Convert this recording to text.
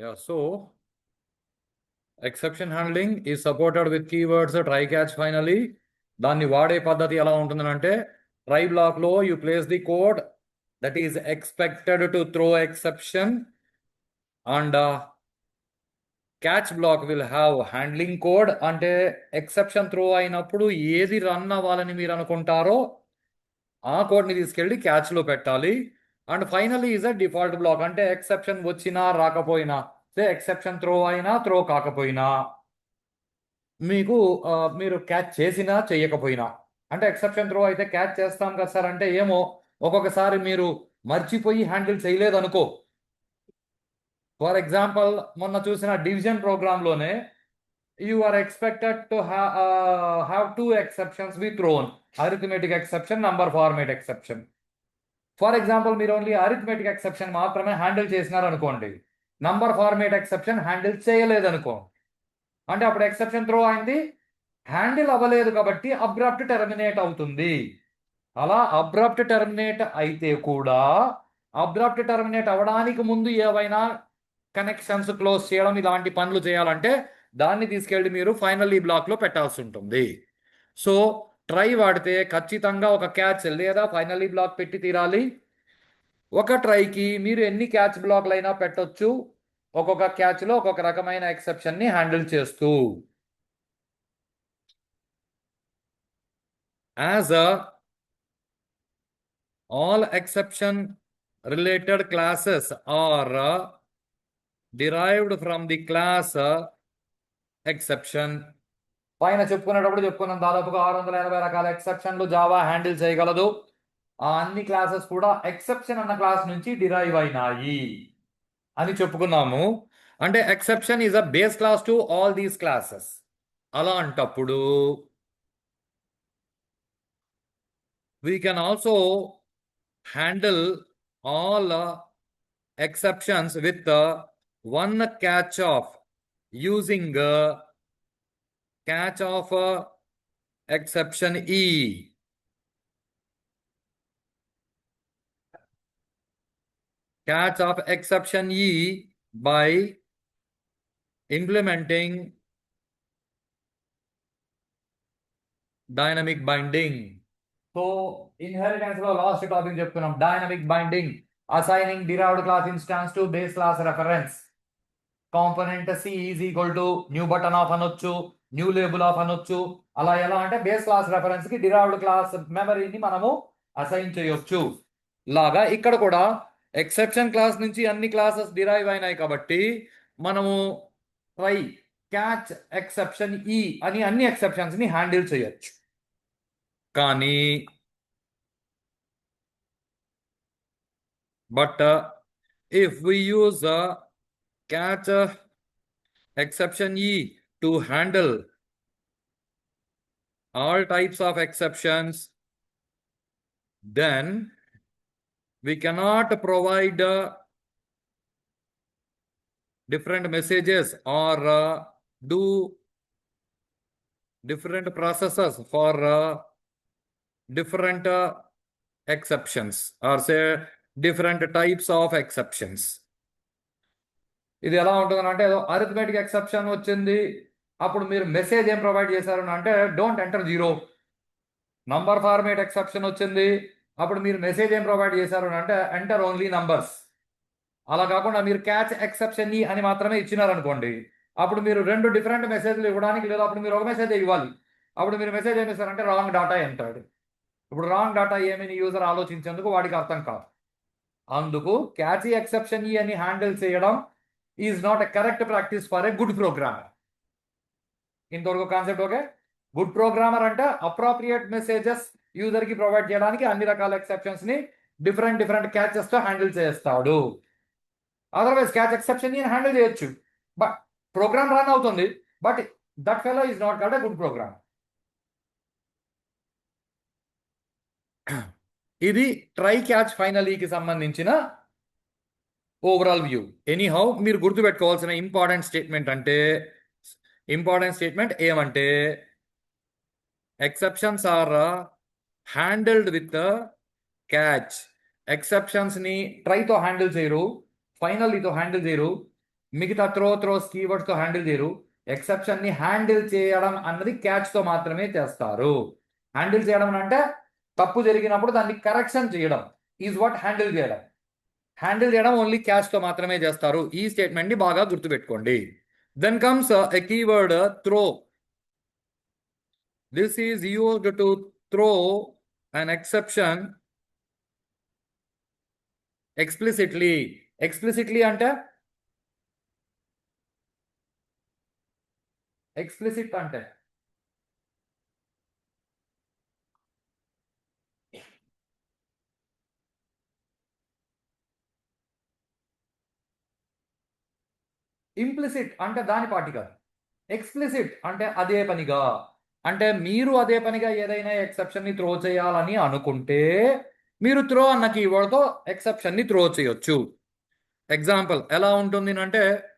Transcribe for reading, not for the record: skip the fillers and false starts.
Yeah, so exception handling is supported with keywords try catch finally. దాన్ని వాడే పద్ధతి ఎలా ఉంటుందంటే try block లో you place the code that is expected to throw exception and catch black will have handling code. అంటే exception throw అయినప్పుడు ఏది run అవ్వాలని మీరు అనుకుంటారో ఆ కోడ్ని తీసుకెళ్ళి క్యాచ్లో పెట్టాలి. And finally is a default block. అంటే ఎక్సెప్షన్ వచ్చినా రాకపోయినా, ఎక్సెప్షన్ త్రో అయినా త్రో కాకపోయినా, మీకు మీరు క్యాచ్ చేసినా చెయ్యకపోయినా, అంటే ఎక్సెప్షన్ త్రో అయితే క్యాచ్ చేస్తాం కదా సార్ అంటే ఏమో ఒక్కొక్కసారి మీరు మర్చిపోయి హ్యాండిల్ చేయలేదు అనుకో. ఫర్ ఎగ్జాంపుల్ మొన్న చూసిన division ప్రోగ్రాంలోనే you are expected to have two exceptions be thrown: arithmetic exception, number format exception. For example మీరు ఓన్లీ అరిథమెటిక్ ఎక్సెప్షన్ మాత్రమే హ్యాండిల్ చేసినారు అనుకోండి, నంబర్ ఫార్మేట్ ఎక్సెప్షన్ హ్యాండిల్ చేయలేదు అనుకో, అంటే అప్పుడు ఎక్సెప్షన్ త్రో అయింది, హ్యాండిల్ అవ్వలేదు కాబట్టి అబ్రప్ట్ టెర్మినేట్ అవుతుంది. అలా అబ్రప్ట్ టెర్మినేట్ అయితే కూడా అబ్రప్ట్ టెర్మినేట్ అవ్వడానికి ముందు ఏవైనా కనెక్షన్స్ క్లోజ్ చేయడం ఇలాంటి పనులు చేయాలంటే దాన్ని తీసుకెళ్ళి మీరు ఫైనల్ ఈ బ్లాక్లో పెట్టాల్సి ఉంటుంది. సో ట్రై వాడితే ఖచ్చితంగా ఒక క్యాచ్ లేదా ఫైనల్ ఈ బ్లాక్ పెట్టి తీరాలి. ఒక ట్రైకి మీరు ఎన్ని క్యాచ్ బ్లాక్లు అయినా పెట్టొచ్చు, ఒక్కొక్క క్యాచ్లో ఒక్కొక్క రకమైన ఎక్సెప్షన్ని హ్యాండిల్ చేస్తూ. As all exception related classes are derived from the class exception. పైన చెప్పుకున్నాం దాదాపుగా 680 రకాల ఎక్సెప్షన్లు జావా హ్యాండిల్ చేయగలదు. ఆ అన్ని క్లాసెస్ కూడా ఎక్సెప్షన్ అన్న క్లాస్ నుంచి డిరైవ్ అయినాయి అని చెప్పుకున్నాము. అంటే exception is a base class to all these classes. అలాంటప్పుడు we can also handle all exceptions with one catch of using catch of exception E. Catch of exception E by implementing dynamic binding. So inheritance లో last topic చెప్పుకున్నాం, dynamic binding. Assigning derived class instance to base class reference. Component C is equal to new button of అనొచ్చు, new label of అనొచ్చు. అలా ఎలా అంటే base class reference కి derived class మెమరీని మనము అసైన్ చేయొచ్చు. లాగా ఇక్కడ కూడా ఎక్సెప్షన్ క్లాస్ నుంచి అన్ని క్లాసెస్ డిరైవ్ అయినాయి కాబట్టి మనము ట్రై క్యాచ్ ఎక్సెప్షన్ ఈ అని అన్ని ఎక్సెప్షన్స్ ని హ్యాండిల్ చేయొచ్చు. కానీ but if we use catch exception E to handle all types of exceptions, then we cannot provide different messages or do different processes for different exceptions or say different types of exceptions. ఇది ఎలా ఉంటుంది అంటే ఏదో arithmetic exception వచ్చింది, అప్పుడు మీరు message ఏం provide చేశారు అంటే don't enter zero. Number format exception వచ్చింది, అప్పుడు మీరు మెసేజ్ ఏం ప్రొవైడ్ చేశారు అంటే ఎంటర్ ఓన్లీ నంబర్స్. అలా కాకుండా మీరు క్యాచ్ ఎక్సెప్షన్ ఈ అని మాత్రమే ఇచ్చినారనుకోండి, అప్పుడు మీరు రెండు డిఫరెంట్ మెసేజ్లు ఇవ్వడానికి లేదు, అప్పుడు మీరు ఒక మెసేజ్ ఇవ్వాలి. అప్పుడు మీరు మెసేజ్ ఏమి ఇస్తారంటే రాంగ్ డాటా ఎంటర్డ్. ఇప్పుడు రాంగ్ డాటా ఏమని యూజర్ ఆలోచించేందుకు వాడికి అర్థం కాదు. అందుకు క్యాచ్ ఎక్సెప్షన్ ఈ అని హ్యాండిల్ చేయడం is not a correct practice for a good programmer. ఇంతవరకు కాన్సెప్ట్ ఓకే. గుడ్ ప్రోగ్రామర్ అంటే అప్రోప్రియేట్ మెసేజెస్ యూజర్ కి ప్రొవైడ్ చేయడానికి అన్ని రకాల ఎక్సెప్షన్స్ ని డిఫరెంట్ క్యాచెస్ తో హ్యాండిల్ చేస్తాడు. అదర్వైజ్ క్యాచ్ ఎక్సెప్షన్ ని హ్యాండిల్ చేయొచ్చు, బట్ ప్రోగ్రామ్ రన్ అవుతుంది, but that fellow is not called a good program. ఇది ట్రై క్యాచ్ ఫైనలీకి సంబంధించిన ఓవరాల్ వ్యూ. ఎనీహౌ మీరు గుర్తుపెట్టుకోవాల్సిన ఇంపార్టెంట్ స్టేట్మెంట్ ఏమంటే exceptions are handled with catch. Exceptions ని ట్రైతో హ్యాండిల్ చేయరు, ఫైనల్లీతో హ్యాండిల్ చేయరు. మిగతా త్రోస్ కీవర్డ్స్ తో హ్యాండిల్ చేయరు. ఎక్సెప్షన్ ని హ్యాండిల్ చేయడం అన్నది క్యాచ్ తో మాత్రమే చేస్తారు. హ్యాండిల్ చేయడం అంటే తప్పు జరిగినప్పుడు దాన్ని కరెక్షన్ చేయడం ఈజ్ వాట్ హ్యాండిల్ చేయడం. హ్యాండిల్ చేయడం ఓన్లీ క్యాచ్ తో మాత్రమే చేస్తారు. ఈ స్టేట్మెంట్ ని బాగా గుర్తుపెట్టుకోండి. Then comes a keyword throw. This is used to throw an exception explicitly. Explicitly అంటే ఎక్స్ప్లిసిట్ అంటే ఇంప్లిసిట్ అంటే దాని పాటి కాదు. ఎక్స్ప్లిసిట్ అంటే అదే పనిగా. అంటే మీరు అదే పనిగా ఏదైనా ఎక్సెప్షన్ ని త్రో చేయాలని అనుకుంటే మీరు త్రో అన్న కీవర్డ్తో ఎక్సెప్షన్ ని త్రో చేయొచ్చు. ఎగ్జాంపుల్ ఎలా ఉంటుంది అంటే